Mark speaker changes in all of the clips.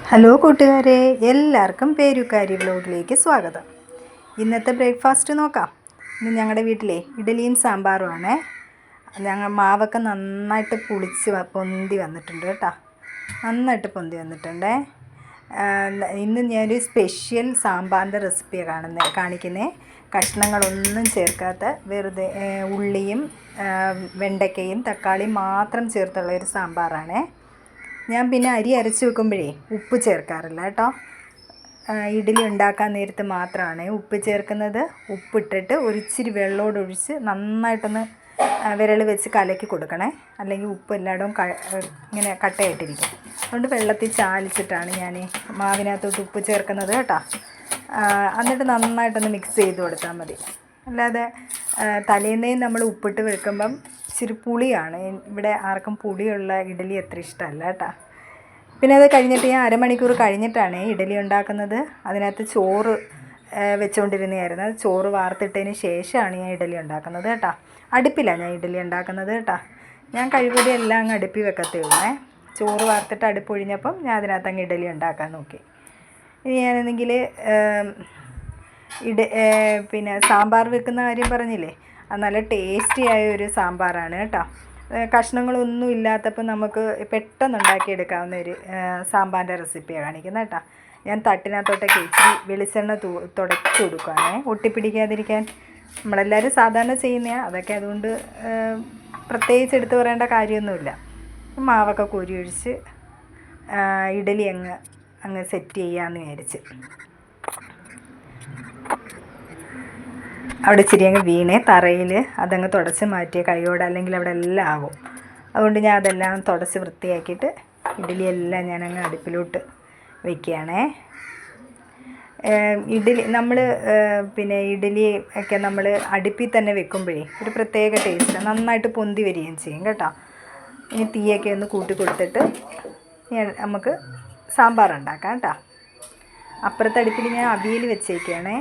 Speaker 1: Hello കൂട്ടുകാരെ, എല്ലാവർക്കും പേരുക്കാരി വ്ലോഗിലേക്ക് സ്വാഗതം. ഇന്നത്തെ ബ്രേക്ക്ഫാസ്റ്റ് നോക്കാം. ഇന്ന് ഞങ്ങളുടെ വീട്ടിലെ ഇഡലിയും സാമ്പാറുമാണ്. ഞങ്ങൾ മാവൊക്കെ നന്നായിട്ട് പുളിച്ച് പൊന്തി വന്നിട്ടുണ്ട് കേട്ടോ. നന്നായിട്ട് പൊന്തി വന്നിട്ടുണ്ട്. ഇന്ന് ഞാനൊരു സ്പെഷ്യൽ സാമ്പാറിൻ്റെ റെസിപ്പിയാണ് കാണിക്കുന്നത്. കഷ്ണങ്ങളൊന്നും ചേർക്കാത്ത വെറുതെ ഉള്ളിയും വെണ്ടയ്ക്കയും തക്കാളിയും മാത്രം ചേർത്തുള്ള ഒരു സാമ്പാറാണ്. ഞാൻ പിന്നെ അരി അരച്ച് വെക്കുമ്പോഴേ ഉപ്പ് ചേർക്കാറില്ല കേട്ടോ. ഇഡ്ഡലി ഉണ്ടാക്കാൻ നേരത്ത് മാത്രമാണ് ഉപ്പ് ചേർക്കുന്നത്. ഉപ്പിട്ടിട്ട് ഒരിച്ചിരി വെള്ളമോടൊഴിച്ച് നന്നായിട്ടൊന്ന് വിരൽ വെച്ച് കലക്കി കൊടുക്കണേ, അല്ലെങ്കിൽ ഉപ്പ് എല്ലായിടവും ഇങ്ങനെ കട്ടയായിട്ടിരിക്കും. അതുകൊണ്ട് വെള്ളത്തിൽ ചാലിച്ചിട്ടാണ് ഞാൻ മാവിനകത്തോട്ട് ഉപ്പ് ചേർക്കുന്നത് കേട്ടോ. എന്നിട്ട് നന്നായിട്ടൊന്ന് മിക്സ് ചെയ്ത് കൊടുത്താൽ മതി. അല്ലാതെ തലേന്നേ നമ്മൾ ഉപ്പിട്ട് വെക്കുമ്പം ഇച്ചിരി പുളിയാണ്. ഇവിടെ ആർക്കും പുളിയുള്ള ഇഡലി അത്ര ഇഷ്ടമല്ല കേട്ടോ. പിന്നെ അത് കഴിഞ്ഞിട്ട് ഞാൻ അരമണിക്കൂർ കഴിഞ്ഞിട്ടാണ് ഇഡലി ഉണ്ടാക്കുന്നത്. അതിനകത്ത് ചോറ് വെച്ചുകൊണ്ടിരുന്നതായിരുന്നു. അത് ചോറ് വാർത്തിട്ടതിന് ശേഷമാണ് ഞാൻ ഇഡലി ഉണ്ടാക്കുന്നത് കേട്ടോ. അടുപ്പിലാണ് ഞാൻ ഇഡലി ഉണ്ടാക്കുന്നത് കേട്ടോ. ഞാൻ കഴിവതും എല്ലാം അങ്ങ് അടുപ്പിൽ വെക്കത്തേ ഉള്ളേ. ചോറ് വാർത്തിട്ട് അടുപ്പ് ഒഴിഞ്ഞപ്പം ഞാൻ അതിനകത്ത് അങ്ങ് ഇഡലി ഉണ്ടാക്കാൻ നോക്കി. ഇനി ഞാനെന്തെങ്കിൽ പിന്നെ സാമ്പാർ വെക്കുന്ന കാര്യം പറഞ്ഞില്ലേ, അത് നല്ല ടേസ്റ്റി ആയ ഒരു സാമ്പാറാണ് കേട്ടോ. കഷ്ണങ്ങളൊന്നും ഇല്ലാത്തപ്പോൾ നമുക്ക് പെട്ടെന്ന് ഉണ്ടാക്കിയെടുക്കാവുന്ന ഒരു സാമ്പാറിൻ്റെ റെസിപ്പിയാണ് കാണിക്കുന്നത് കേട്ടോ. ഞാൻ തട്ടിനകത്തോട്ടൊക്കെ ഇച്ചിരി വെളിച്ചെണ്ണ തുടച്ച് കൊടുക്കുകയാണേ, ഒട്ടിപ്പിടിക്കാതിരിക്കാൻ. നമ്മളെല്ലാവരും സാധാരണ ചെയ്യുന്നതാണ് അതൊക്കെ, അതുകൊണ്ട് പ്രത്യേകിച്ച് എടുത്ത് പറയേണ്ട കാര്യമൊന്നുമില്ല. മാവൊക്കെ കോരി ഒഴിച്ച് ഇഡലി അങ്ങ് സെറ്റ് ചെയ്യാമെന്ന് വിചാരിച്ച്. അവിടെ ഇച്ചിരി അങ്ങ് വീണേ തറയിൽ അതങ്ങ് തുടച്ച് മാറ്റിയ കൈയോടെ, അല്ലെങ്കിൽ അവിടെ എല്ലാം ആകും. അതുകൊണ്ട് ഞാൻ അതെല്ലാം തുടച്ച് വൃത്തിയാക്കിയിട്ട് ഇഡലിയെല്ലാം ഞാനങ്ങ് അടുപ്പിലോട്ട് വയ്ക്കുകയാണേ. നമ്മൾ പിന്നെ ഇഡലി ഒക്കെ നമ്മൾ അടുപ്പിൽ തന്നെ വെക്കുമ്പോഴേ ഒരു പ്രത്യേക ടേസ്റ്റ്, നന്നായിട്ട് പൊന്തി വരികയും ചെയ്യും കേട്ടോ. ഇനി തീയൊക്കെ ഒന്ന് കൂട്ടി കൊടുത്തിട്ട് നമുക്ക് സാമ്പാർ ഉണ്ടാക്കാം കേട്ടോ. അപ്പുറത്തെ അടുപ്പിൽ ഞാൻ അവിയൽ വെച്ചേക്കുകയാണ്.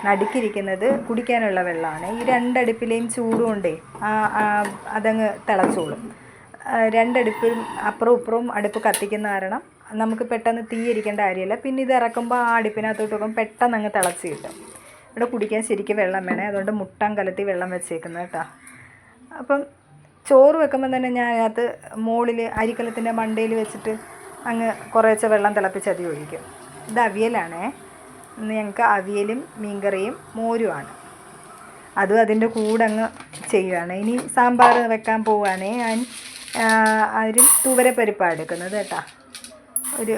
Speaker 1: നടുക്കിരിക്കുന്നത് കുടിക്കാനുള്ള വെള്ളമാണ്. ഈ രണ്ടടുപ്പിലെയും ചൂട് കൊണ്ടേ അതങ്ങ് തിളച്ചോളും. രണ്ടടുപ്പിലും അപ്പുറവും ഇപ്പുറവും അടുപ്പ് കത്തിക്കുന്ന കാരണം നമുക്ക് പെട്ടെന്ന് തീ എരിക്കേണ്ട കാര്യമില്ല. പിന്നെ ഇത് ഇറക്കുമ്പോൾ ആ അടുപ്പിനകത്തോട്ട് വെക്കുമ്പോൾ പെട്ടെന്ന് അങ്ങ് തിളച്ച് കിട്ടും. ഇവിടെ കുടിക്കാൻ ശരിക്കും വെള്ളം വേണേ, അതുകൊണ്ട് മുട്ടം കലത്തി വെള്ളം വെച്ചേക്കുന്നത് കേട്ടോ. അപ്പം ചോറ് വെക്കുമ്പോൾ തന്നെ ഞാൻ അതിനകത്ത് മുകളിൽ അരിക്കലത്തിൻ്റെ മണ്ടയിൽ വെച്ചിട്ട് അങ്ങ് കുറേശ്ശെ വെള്ളം തിളപ്പിച്ചതി ഒഴിക്കും. ഇത് അവിയലാണേ. ഇന്ന് ഞങ്ങൾക്ക് അവിയലും മീൻകറിയും മോരുമാണ്. അതും അതിൻ്റെ കൂടെ അങ്ങ് ചെയ്യുകയാണ്. ഇനി സാമ്പാർ വെക്കാൻ പോവുകയാണേ. ഞാൻ അതിലും തുവരപ്പരിപ്പാണ് എടുക്കുന്നത് കേട്ടോ. ഒരു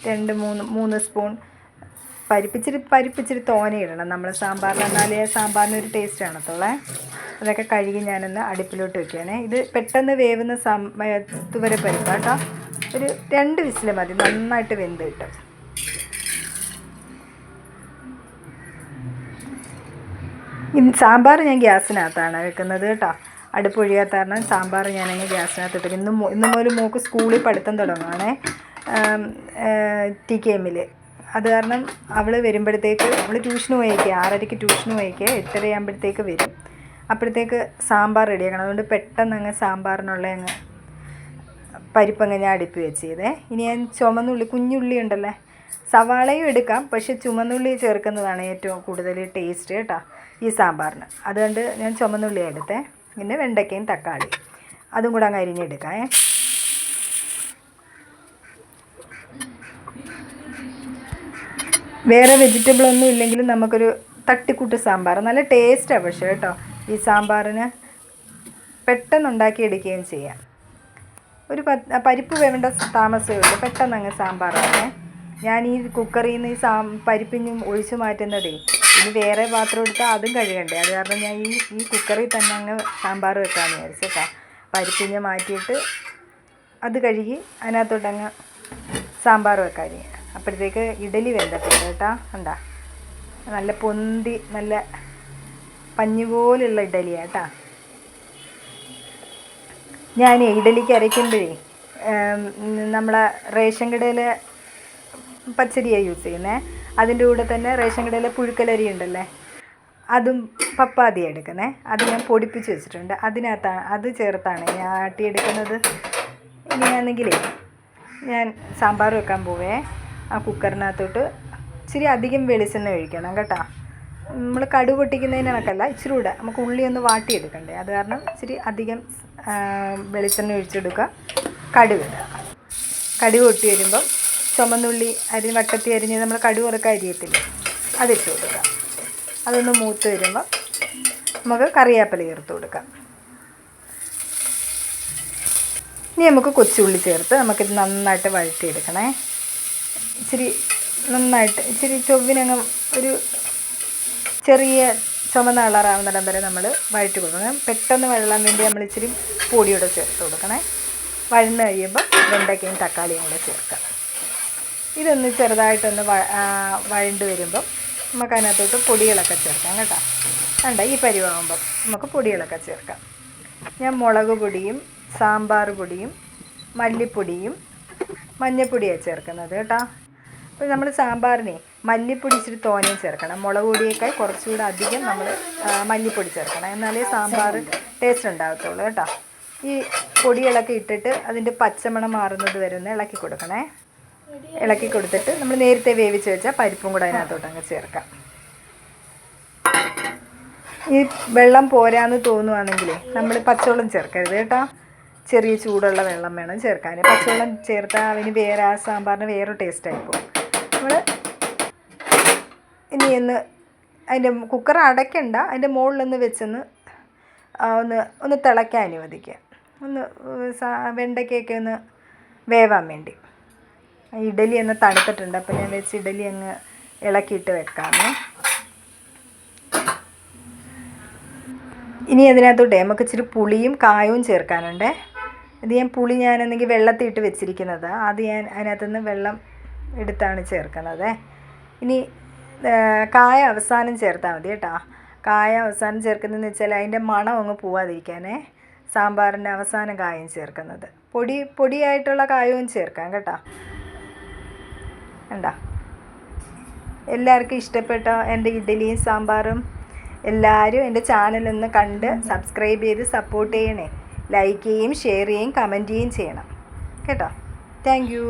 Speaker 1: 2-3 സ്പൂൺ പരിപ്പിച്ചിരി തോനെ ഇടണം നമ്മൾ സാമ്പാറിൽ, എന്നാലേ സാമ്പാറിനൊരു ടേസ്റ്റ് കാണത്തുള്ളേ. അതൊക്കെ കഴുകി ഞാനൊന്ന് അടുപ്പിലോട്ട് വയ്ക്കുകയാണേ. ഇത് പെട്ടെന്ന് വേവുന്ന തുവരപ്പരിപ്പ് കേട്ടോ. ഒരു 2 വിസിൽ മതി, നന്നായിട്ട് വെന്ത് കിട്ടും. സാമ്പാർ ഞാൻ ഗ്യാസിനകത്താണ് വെക്കുന്നത് കേട്ടോ. അടുപ്പ് ഒഴിയാത്ത കാരണം സാമ്പാർ ഞാനങ്ങ് ഗ്യാസിനകത്ത് ഇട്ടു. ഇന്ന് മുതൽ മോൾക്ക് സ്കൂളിൽ പഠിത്തം തുടങ്ങുകയാണേ, TKM-ൽ. അത് കാരണം അവൾ വരുമ്പോഴത്തേക്ക്, അവൾ ട്യൂഷന് പോയേക്കുക, 6:30-ക്ക് ട്യൂഷന് പോയേക്കുക, 8:30 ആകുമ്പോഴത്തേക്ക് വരും. അപ്പോഴത്തേക്ക് സാമ്പാർ റെഡിയാക്കണം. അതുകൊണ്ട് പെട്ടെന്ന് അങ്ങ് സാമ്പാറിനുള്ള അങ്ങ് പരിപ്പങ്ങ് ഞാൻ അടുപ്പി വെച്ചതേ. ഇനി ഞാൻ ചുമന്നുള്ളി, കുഞ്ഞുള്ളി ഉണ്ടല്ലേ, സവാളയും എടുക്കാം, പക്ഷെ ചുമന്നുള്ളി ചേർക്കുന്നതാണ് ഏറ്റവും കൂടുതൽ ടേസ്റ്റ് കേട്ടോ ഈ സാമ്പാറിന്. അതുകൊണ്ട് ഞാൻ ചുമന്നുള്ളി എടുത്തേ. പിന്നെ വെണ്ടയ്ക്കയും തക്കാളി അതും കൂടെ അങ്ങ് അരിഞ്ഞെടുക്കാം. വേറെ വെജിറ്റബിളൊന്നും ഇല്ലെങ്കിലും നമുക്കൊരു തട്ടിക്കൂട്ട് സാമ്പാർ നല്ല ടേസ്റ്റാണ് പക്ഷേ കേട്ടോ. ഈ സാമ്പാറിന് പെട്ടെന്ന് ഉണ്ടാക്കിയെടുക്കുകയും ചെയ്യാം. ഒരു പരിപ്പ് വേണ്ട താമസമേ ഉള്ളൂ, പെട്ടെന്ന് അങ്ങ് സാമ്പാറാണ്. ഞാൻ ഈ കുക്കറിൽ നിന്ന് ഈ പരിപ്പിനും ഒഴിച്ചു മാറ്റുന്നതേ, ഇനി വേറെ പാത്രം എടുത്താൽ അതും കഴുകണ്ടേ. അത് കാരണം ഞാൻ ഈ കുക്കറിൽ തന്നെ അങ്ങ് സാമ്പാർ വെക്കാമെന്ന് വിചാരിച്ചു കേട്ടോ. പരിപ്പിഞ്ഞ് മാറ്റിയിട്ട് അത് കഴുകി അതിനകത്തോട്ടങ്ങ് സാമ്പാർ വെക്കാൻ. അപ്പോഴത്തേക്ക് ഇഡലി വെന്തിട്ടുണ്ട് കേട്ടോ. കണ്ടാ, നല്ല പൊന്തി നല്ല പഞ്ഞി പോലുള്ള ഇഡലിയാണ് കേട്ടോ. ഞാൻ ഇഡലിക്ക് അരയ്ക്കുമ്പോഴേ നമ്മളെ റേഷൻ കടയിലെ പച്ചരിയാണ് യൂസ് ചെയ്യുന്നത്. അതിൻ്റെ കൂടെ തന്നെ റേഷൻ കടയിലെ പുഴുക്കലരി ഉണ്ടല്ലേ, അതും പപ്പാതിയാണ് എടുക്കുന്നത്. അത് ഞാൻ പൊടിപ്പിച്ച് വെച്ചിട്ടുണ്ട്. അത് ചേർത്താണ് ഞാൻ ആട്ടിയെടുക്കുന്നത്. ഇനിയാണെങ്കിലേ ഞാൻ സാമ്പാർ വെക്കാൻ പോവേ. ആ കുക്കറിനകത്തോട്ട് ഇച്ചിരി അധികം വെളിച്ചെണ്ണ ഒഴിക്കണം കേട്ടോ. നമ്മൾ കടുക് പൊട്ടിക്കുന്നതിന് കണക്കല്ല, ഇച്ചിരി കൂടെ നമുക്ക് ഉള്ളി ഒന്ന് വാട്ടിയെടുക്കണ്ടേ, അത് കാരണം ഇച്ചിരി അധികം വെളിച്ചെണ്ണ ഒഴിച്ചെടുക്കുക. കടുക് ഇടുക. കടുക് പൊട്ടി വരുമ്പം ചുമന്നുള്ളി വട്ടത്തി അരിഞ്ഞ് നമ്മൾ കടുക് വറുക്കാൻ അരിയത്തില്ലേ, അതിട്ട് കൊടുക്കുക. അതൊന്ന് മൂത്ത് വരുമ്പോൾ നമുക്ക് കറിവേപ്പില ചേർത്ത് കൊടുക്കാം. ഇനി നമുക്ക് കൊച്ചുള്ളി ചേർത്ത് നമുക്കിത് നന്നായിട്ട് വഴറ്റിയെടുക്കണേ. ഇച്ചിരി നന്നായിട്ട് ഇച്ചിരി ചൊവ്വിനങ്ങ് ഒരു ചെറിയ ചുമന്ന കളറാവുന്നിടം വരെ നമ്മൾ വഴറ്റി കൊടുക്കണം. പെട്ടെന്ന് വഴലാൻ വേണ്ടി നമ്മൾ ഇച്ചിരി പൊടിയോടെ ചേർത്ത് കൊടുക്കണേ. വഴന്ന് കഴിയുമ്പോൾ വെണ്ടയ്ക്കയും തക്കാളിയും കൂടെ ചേർക്കാം. ഇതൊന്ന് ചെറുതായിട്ടൊന്ന് വഴണ്ട് വരുമ്പം നമുക്ക് അതിനകത്തോട്ട് പൊടികളൊക്കെ ചേർക്കാം കേട്ടോ. വേണ്ട ഈ പരിവാകുമ്പം നമുക്ക് പൊടികളൊക്കെ ചേർക്കാം. ഞാൻ മുളക് പൊടിയും സാമ്പാർ പൊടിയും മല്ലിപ്പൊടിയും മഞ്ഞൾപ്പൊടിയാണ് ചേർക്കുന്നത് കേട്ടോ. അപ്പോൾ നമ്മൾ സാമ്പാറിനെ മല്ലിപ്പൊടി ഇച്ചിരി തോനെയും ചേർക്കണം. മുളക് പൊടിയേക്കാൾ കുറച്ചുകൂടെ അധികം നമ്മൾ മല്ലിപ്പൊടി ചേർക്കണം, എന്നാലേ സാമ്പാർ ടേസ്റ്റ് ഉണ്ടാകത്തുള്ളൂ കേട്ടോ. ഈ പൊടികളൊക്കെ ഇട്ടിട്ട് അതിൻ്റെ പച്ചമണം മാറുന്നത് വരെ ഒന്ന് ഇളക്കി കൊടുക്കണേ. ഇളക്കി കൊടുത്തിട്ട് നമ്മൾ നേരത്തെ വേവിച്ച് വെച്ചാൽ പരിപ്പും കൂടെ അതിനകത്തോട്ട് അങ്ങ് ചേർക്കാം. ഈ വെള്ളം പോരാന്ന് തോന്നുവാണെങ്കിൽ നമ്മൾ പച്ചവെള്ളം ചേർക്കരുത് കേട്ടോ. ചെറിയ ചൂടുള്ള വെള്ളം വേണം ചേർക്കാൻ. പച്ചവെള്ളം ചേർത്താൽ അവന് വേറെ ആ സാമ്പാറിന് വേറെ ടേസ്റ്റായി പോകും. നമ്മൾ ഇനി അതിൻ്റെ കുക്കർ അടയ്ക്കണ്ട, അതിൻ്റെ മുകളിലൊന്ന് വെച്ചൊന്ന് ഒന്ന് തിളയ്ക്കാൻ അനുവദിക്കുക. ഒന്ന് വെണ്ടയ്ക്കൊക്കെ ഒന്ന് വേവാൻ വേണ്ടി. ഇഡലി ഒന്ന് തണുത്തിട്ടുണ്ട്, അപ്പോൾ ഞാൻ വെച്ച് ഇഡലി അങ്ങ് ഇളക്കിയിട്ട് വെക്കാമേ. ഇനി അതിനകത്തോട്ടെ നമുക്ക് ഇച്ചിരി പുളിയും കായവും ചേർക്കാനുണ്ട്. ഇത് ഞാനെന്തെങ്കിൽ വെള്ളത്തിൽ ഇട്ട് വെച്ചിരിക്കുന്നത്, അത് ഞാൻ അതിനകത്തുനിന്ന് വെള്ളം എടുത്താണ് ചേർക്കുന്നത്. ഇനി കായ അവസാനം ചേർത്താൽ മതി കേട്ടോ. കായ അവസാനം ചേർക്കുന്നതെന്ന് വെച്ചാൽ അതിൻ്റെ മണം അങ്ങ് പോവാതിരിക്കാനേ സാമ്പാറിൻ്റെ അവസാനം കായം ചേർക്കുന്നത്. പൊടിയായിട്ടുള്ള കായവും ചേർക്കാം കേട്ടോ. കണ്ടോ, എല്ലാവർക്കും ഇഷ്ടപ്പെട്ട എൻ്റെ ഇഡ്ഡലിയും സാമ്പാറും. എല്ലാവരും എൻ്റെ ചാനലൊന്ന് കണ്ട് സബ്സ്ക്രൈബ് ചെയ്ത് സപ്പോർട്ട് ചെയ്യണേ. ലൈക്ക് ചെയ്യുകയും ഷെയർ ചെയ്യുകയും കമൻറ്റ് ചെയ്യുകയും ചെയ്യണം കേട്ടോ. Thank you.